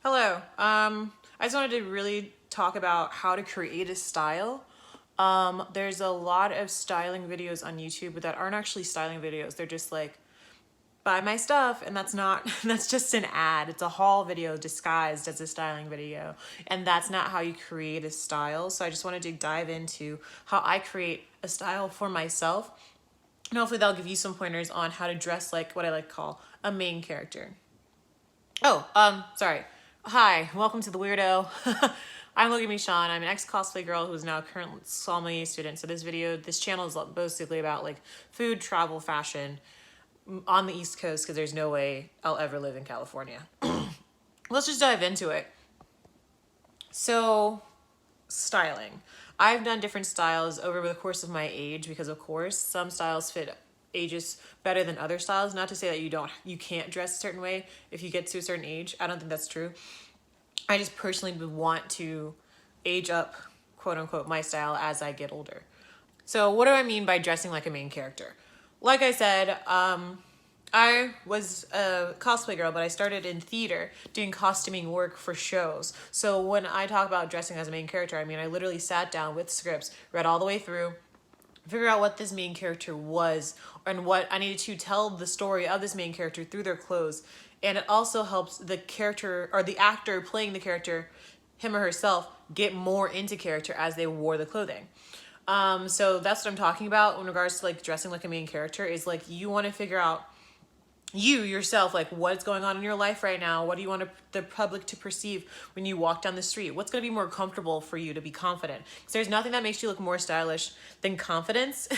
Hello. I just wanted to really talk about how to create a style. There's a lot of styling videos on YouTube, but that aren't actually styling videos. They're just like, buy my stuff, and that's not, that's just an ad. It's a haul video disguised as a styling video, and that's not how you create a style. So I just wanted to dive into how I create a style for myself, and hopefully that'll give you some pointers on how to dress like what I like to call a main character. Sorry. Hi, welcome to the Weirdo. I'm Logan Michon. I'm an ex-cosplay girl who's now a current sommelier student. So this channel is basically about like food, travel, fashion on the East Coast because there's no way I'll ever live in California. Let's just dive into it. So, styling. I've done different styles over the course of my age because of course some styles fit ages better than other styles. Not to say that you can't dress a certain way if you get to a certain age. I don't think that's true. I just personally would want to age up, quote unquote, my style as I get older. So what do I mean by dressing like a main character? Like I said, I was a cosplay girl, but I started in theater doing costuming work for shows. So when I talk about dressing as a main character, I mean, I literally sat down with scripts, read all the way through, figure out what this main character was and what I needed to tell the story of this main character through their clothes. And it also helps the character or the actor playing the character, him or herself, get more into character as they wore the clothing. So that's what I'm talking about in regards to like dressing like a main character is like you want to figure out you yourself, like what's going on in your life right now. What do you want the public to perceive when you walk down the street? What's going to be more comfortable for you to be confident? Because there's nothing that makes you look more stylish than confidence.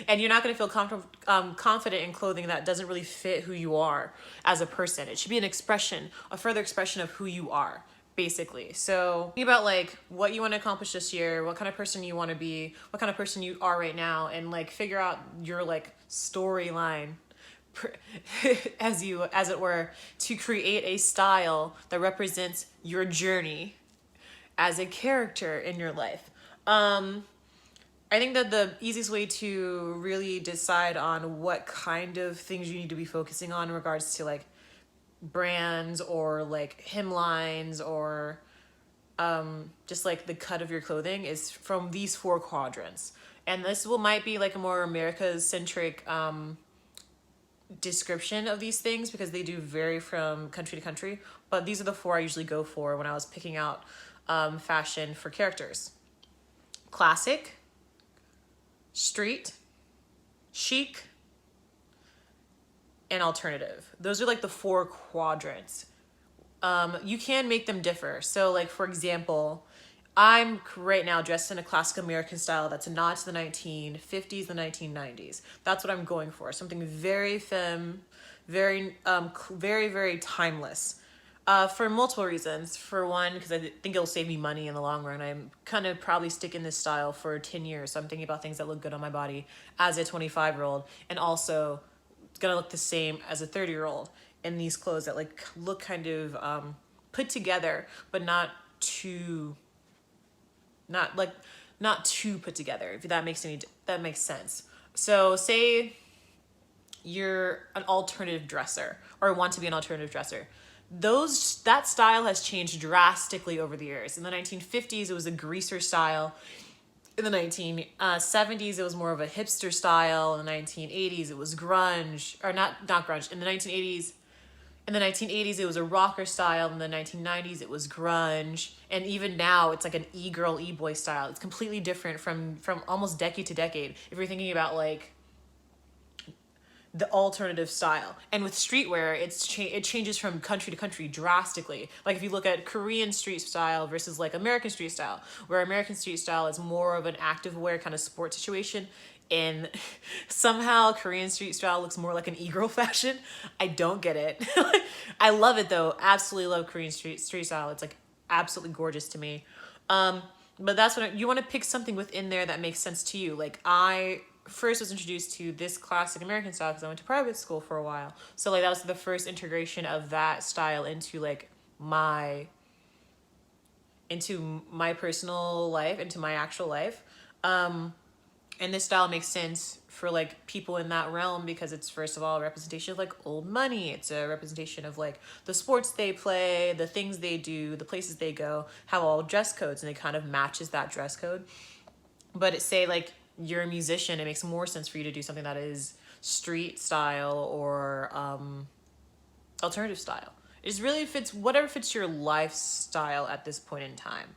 And you're not going to feel confident in clothing that doesn't really fit who you are as a person. It should be an expression, a further expression of who you are, basically. So think about like what you want to accomplish this year, what kind of person you want to be, what kind of person you are right now, and like figure out your like storyline as it were, to create a style that represents your journey as a character in your life. I think that the easiest way to really decide on what kind of things you need to be focusing on in regards to like brands or like hemlines or just like the cut of your clothing is from these four quadrants. And this might be like a more America centric description of these things because they do vary from country to country, but these are the four I usually go for when I was picking out fashion for characters. Classic, street, chic, and alternative. Those are like the four quadrants. You can make them differ. So like for example, I'm right now dressed in a classic American style that's a nod to the 1950s, the 1990s. That's what I'm going for. Something very very, very timeless. For multiple reasons. For one, because I think it'll save me money in the long run. I'm kind of probably stick in this style for 10 years. So I'm thinking about things that look good on my body as a 25-year-old. And also, it's going to look the same as a 30-year-old in these clothes that like look kind of put together, but not too put together, if that makes sense. So say you're an alternative dresser or want to be an alternative dresser. That style has changed drastically over the years. In the 1950s, it was a greaser style. In the 1970s, it was more of a hipster style. In the 1980s, it was grunge, or not grunge. In the 1980s, it was a rocker style. In the 1990s, it was grunge. And even now, it's like an e-girl, e-boy style. It's completely different from almost decade to decade. If you're thinking about like the alternative style. And with streetwear, it changes from country to country drastically. Like if you look at Korean street style versus like American street style, where American street style is more of an active wear kind of sport situation, and somehow Korean street style looks more like an e-girl fashion. I don't get it. I love it though. Absolutely love Korean street style. It's like absolutely gorgeous to me. But that's what you want to pick something within there that makes sense to you. Like I first was introduced to this classic American style because I went to private school for a while. So like that was the first integration of that style into like my personal life, into my actual life. And this style makes sense for like people in that realm because it's first of all a representation of like old money. It's a representation of like the sports they play, the things they do, the places they go, have all dress codes, and it kind of matches that dress code. But it say like you're a musician, it makes more sense for you to do something that is street style or alternative style. It just really fits whatever fits your lifestyle at this point in time.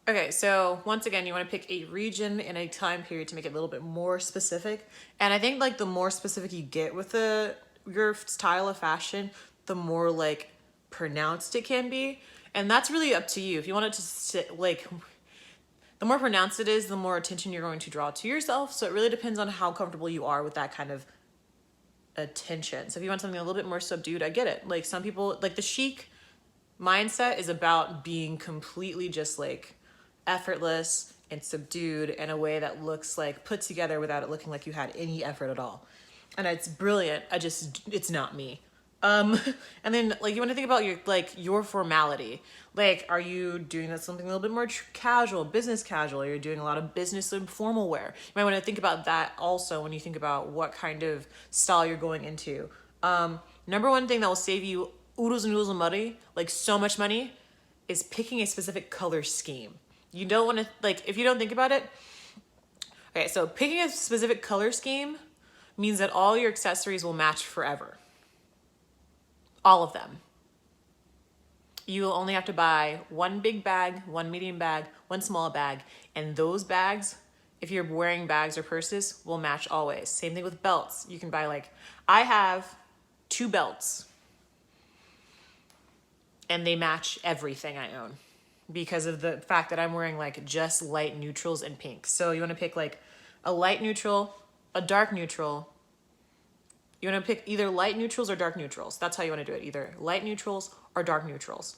Okay, so once again, you want to pick a region and a time period to make it a little bit more specific. And I think like the more specific you get with your style of fashion, the more like pronounced it can be. And that's really up to you. If you want it to sit like the more pronounced it is, the more attention you're going to draw to yourself. So it really depends on how comfortable you are with that kind of attention. So if you want something a little bit more subdued, I get it. Like some people, like the chic mindset is about being completely just like effortless and subdued in a way that looks like put together without it looking like you had any effort at all. And it's brilliant. It's not me. And then like you want to think about your formality. Like, are you doing that something a little bit more casual, business casual? Or you're doing a lot of business and formal wear. You might want to think about that also when you think about what kind of style you're going into. Number one thing that will save you oodles and oodles of money, like so much money, is picking a specific color scheme. You don't want to, like, if you don't think about it. Okay, so picking a specific color scheme means that all your accessories will match forever. All of them. You will only have to buy one big bag, one medium bag, one small bag, and those bags, if you're wearing bags or purses, will match always. Same thing with belts. You can buy I have 2 belts, and they match everything I own because of the fact that I'm wearing just light neutrals and pink. So you want to pick a light neutral, a dark neutral. You want to pick either light neutrals or dark neutrals. That's how you want to do it. Either light neutrals or dark neutrals.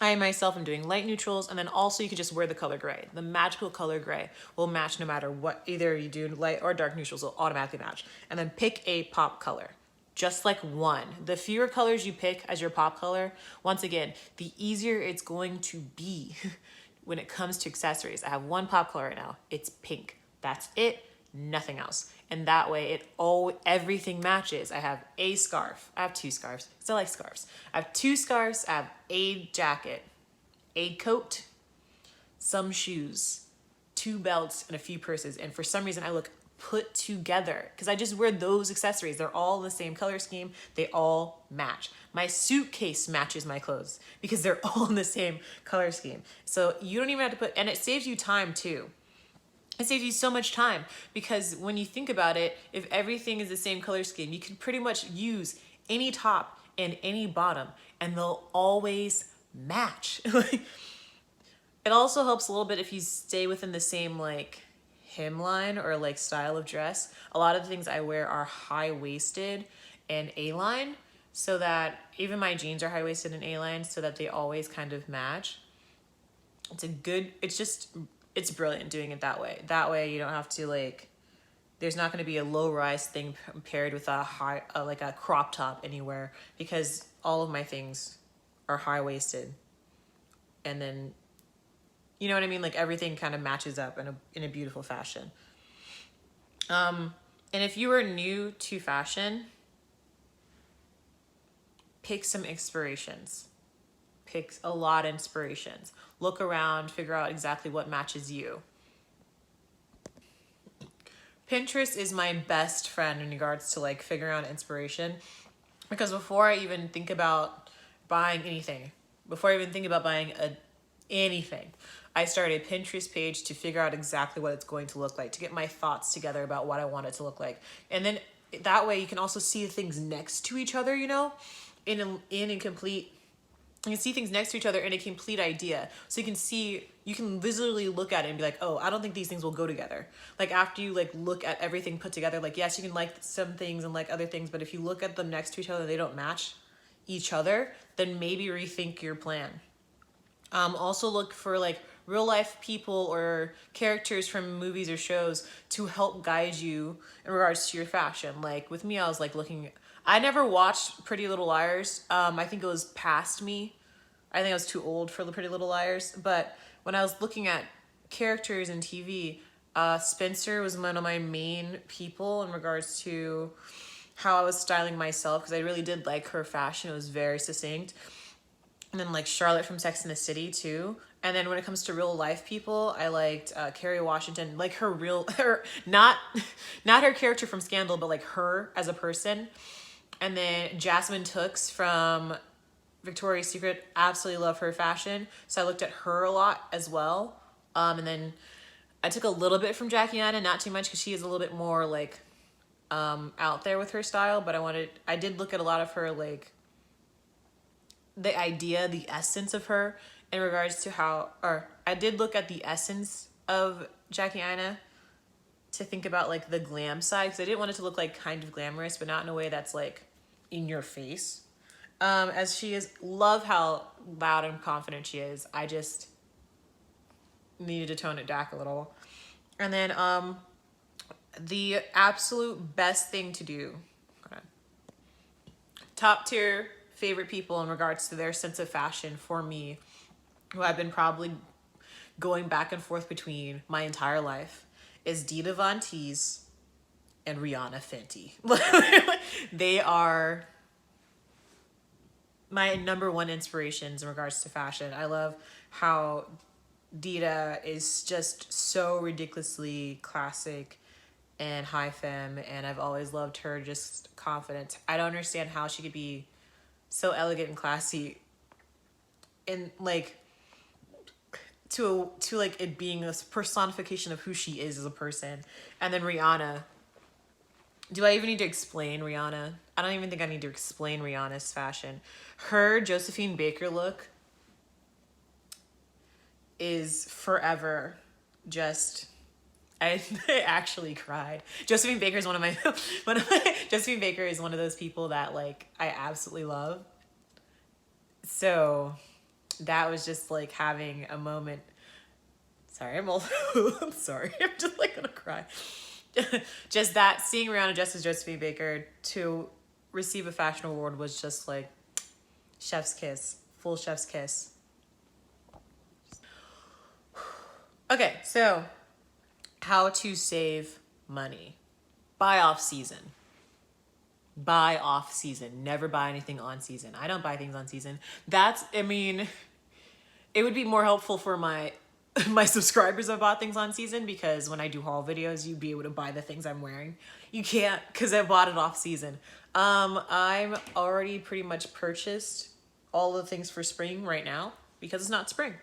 I myself am doing light neutrals, and then also you could just wear the color gray. The magical color gray will match no matter what. Either you do light or dark neutrals will automatically match. And then pick a pop color. Just like one. The fewer colors you pick as your pop color, once again, the easier it's going to be when it comes to accessories. I have one pop color right now. It's pink. That's it. Nothing else. And that way everything matches. I have a scarf. I have 2 scarves. Still like scarves. I have 2 scarves. I have a jacket, a coat, some shoes, 2 belts, and a few purses. And for some reason I look put together because I just wear those accessories. They're all the same color scheme. They all match. My suitcase matches my clothes because they're all in the same color scheme. So you don't even have to put, and it saves you time too. It saves you so much time because when you think about it, if everything is the same color scheme, you can pretty much use any top and any bottom and they'll always match. It also helps a little bit if you stay within the same hemline or style of dress. A lot of the things I wear are high-waisted and A-line, so that even my jeans are high-waisted and A-line, so that they always kind of match. It's brilliant doing it that way. That way you don't have to there's not going to be a low-rise thing paired with a high, a crop top anywhere, because all of my things are high-waisted. And then, you know what I mean? Everything kind of matches up in a beautiful fashion. And if you are new to fashion, pick some inspirations. Pick a lot of inspirations. Look around, figure out exactly what matches you. Pinterest is my best friend in regards to figuring out inspiration, because before I even think about buying anything, anything, I started a Pinterest page to figure out exactly what it's going to look like, to get my thoughts together about what I want it to look like. And then that way you can also see things next to each other, you can see things next to each other in a complete idea. So you can visually look at it and be like, oh, I don't think these things will go together. After you look at everything put together, yes, you can like some things and like other things, but if you look at them next to each other, they don't match each other, then maybe rethink your plan. Also look for real life people or characters from movies or shows to help guide you in regards to your fashion. With me, I was I never watched Pretty Little Liars. I think it was past me. I think I was too old for the Pretty Little Liars. But when I was looking at characters in TV, Spencer was one of my main people in regards to how I was styling myself, because I really did like her fashion. It was very succinct. And then like Charlotte from Sex and the City too. And then when it comes to real life people, I liked Kerry Washington, like her real, her not her character from Scandal, but like her as a person. And then Jasmine Tooks from Victoria's Secret, absolutely love her fashion. So I looked at her a lot as well. And then I took a little bit from Jackie Aina, not too much, because she is a little bit more like out there with her style. But I did look at a lot of her, like the idea, the essence of her in regards to or I did look at the essence of Jackie Aina to think about like the glam side, because I didn't want it to look like kind of glamorous, but not in a way that's like in your face. As she is, love how loud and confident she is. I just needed to tone it back a little. And then the absolute best thing to do, top tier favorite people in regards to their sense of fashion for me, who I've been probably going back and forth between my entire life, is Dita Von Teese and Rihanna Fenty. They are my number one inspirations in regards to fashion. I love how Dita is just so ridiculously classic and high femme, and I've always loved her just confidence. I don't understand how she could be so elegant and classy, and like to like it being a personification of who she is as a person. And then Rihanna. Do I even need to explain Rihanna? I don't even think I need to explain Rihanna's fashion. Her Josephine Baker look is forever just... I actually cried. Josephine Baker is Josephine Baker is one of those people that like I absolutely love. So that was just like having a moment. Sorry, I'm sorry. I'm just like gonna cry. Just that, seeing Rihanna dressed as Josephine Baker to receive a fashion award was just like chef's kiss, full chef's kiss. Okay, so how to save money. Buy off season. Buy off season. Never buy anything on season. I don't buy things on season. It would be more helpful for my subscribers if I bought things on season, because when I do haul videos, you'd be able to buy the things I'm wearing. You can't, because I bought it off season. I'm already pretty much purchased all the things for spring right now, because it's not spring.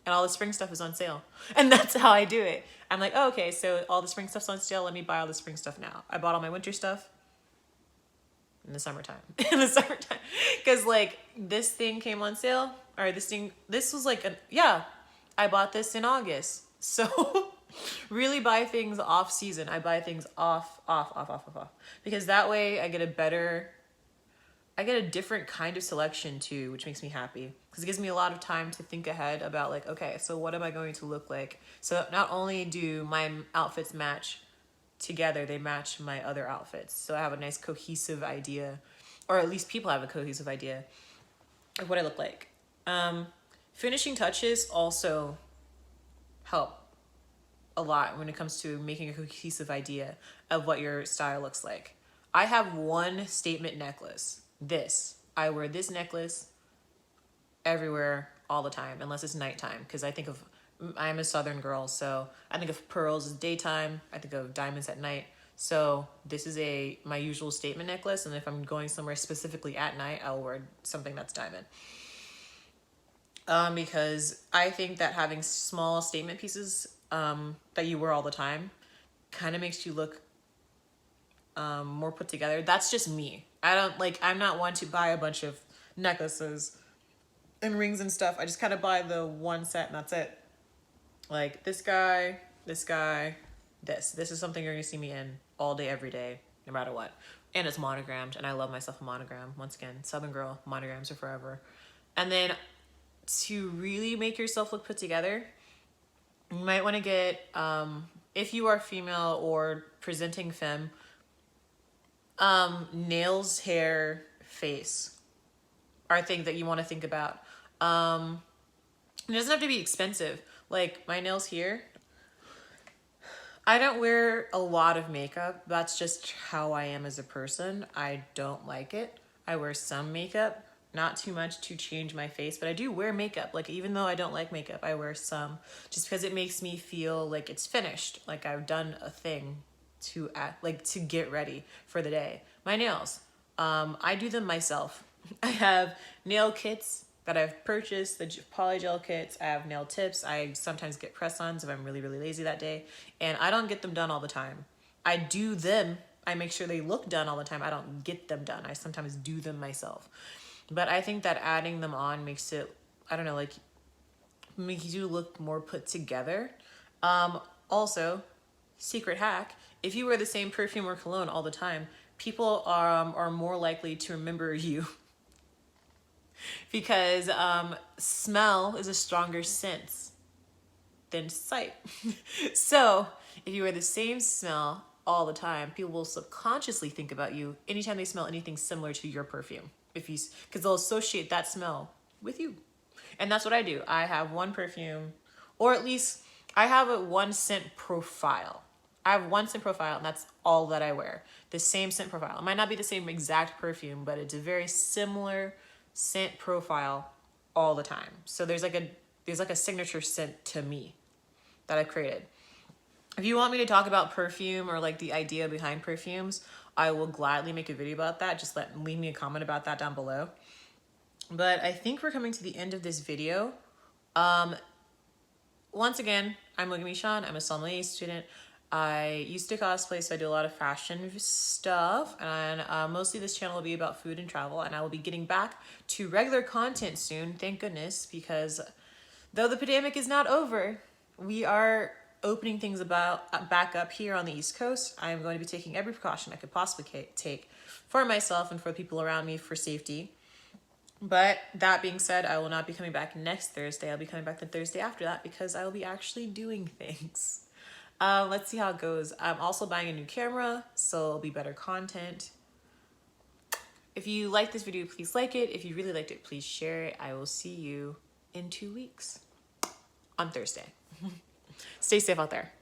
And all the spring stuff is on sale. And that's how I do it. I'm like, oh, okay, so all the spring stuff's on sale. Let me buy all the spring stuff now. I bought all my winter stuff in the summertime. Because like this thing came on sale. Or this was like, I bought this in August. So really buy things off season. I buy things off. Because that way I get a different kind of selection too, which makes me happy, because it gives me a lot of time to think ahead about like, okay, so what am I going to look like? So not only do my outfits match together, they match my other outfits. So I have a nice cohesive idea, or at least people have a cohesive idea of what I look like. Finishing touches also help a lot when it comes to making a cohesive idea of what your style looks like. I have one statement necklace. I wear this necklace everywhere all the time, unless it's nighttime, because I'm a Southern girl, so I think of pearls as daytime, I think of diamonds at night. So this is my usual statement necklace, and if I'm going somewhere specifically at night, I'll wear something that's diamond. Because I think that having small statement pieces that you wear all the time kind of makes you look more put together. That's just me. I'm not one to buy a bunch of necklaces and rings and stuff. I just kind of buy the one set and that's it. Like this guy, this is something you're gonna see me in all day, every day, no matter what. And it's monogrammed, and I love myself a monogram. Once again, Southern girl, monograms are forever. And then to really make yourself look put together, you might want to get, if you are female or presenting femme, nails, hair, face are things that you want to think about. It doesn't have to be expensive. Like my nails here, I don't wear a lot of makeup. That's just how I am as a person. I don't like it. I wear some makeup, not too much to change my face, but I do wear makeup. Like even though I don't like makeup, I wear some just because it makes me feel like it's finished, like I've done a thing to act, like to get ready for the day. My nails, I do them myself. I have nail kits that I've purchased, the polygel kits. I have nail tips. I sometimes get press-ons if I'm really, really lazy that day. And I don't get them done all the time. I do them. I make sure they look done all the time. I don't get them done. I sometimes do them myself. But I think that adding them on makes it, I don't know, like makes you look more put together. Also, secret hack, if you wear the same perfume or cologne all the time, people are more likely to remember you because smell is a stronger sense than sight. So if you wear the same smell all the time, people will subconsciously think about you anytime they smell anything similar to your perfume. Because they'll associate that smell with you. And that's what I do. I have one perfume, or at least I have a one scent profile. I have one scent profile, and that's all that I wear. The same scent profile. It might not be the same exact perfume, but it's a very similar scent profile all the time. So there's like a signature scent to me that I've created. If you want me to talk about perfume or like the idea behind perfumes, I will gladly make a video about that. Just leave me a comment about that down below. But I think we're coming to the end of this video. Once again, I'm Logan Michon. I'm a sommelier student. I used to cosplay, so I do a lot of fashion stuff, and mostly this channel will be about food and travel, and I will be getting back to regular content soon, thank goodness, because though the pandemic is not over, we are opening things back up here on the East Coast. I am going to be taking every precaution I could possibly take for myself and for the people around me for safety. But that being said, I will not be coming back next Thursday. I'll be coming back the Thursday after that because I will be actually doing things. Let's see how it goes. I'm also buying a new camera, so it'll be better content. If you like this video, please like it. If you really liked it, please share it. I will see you in 2 weeks on Thursday. Stay safe out there.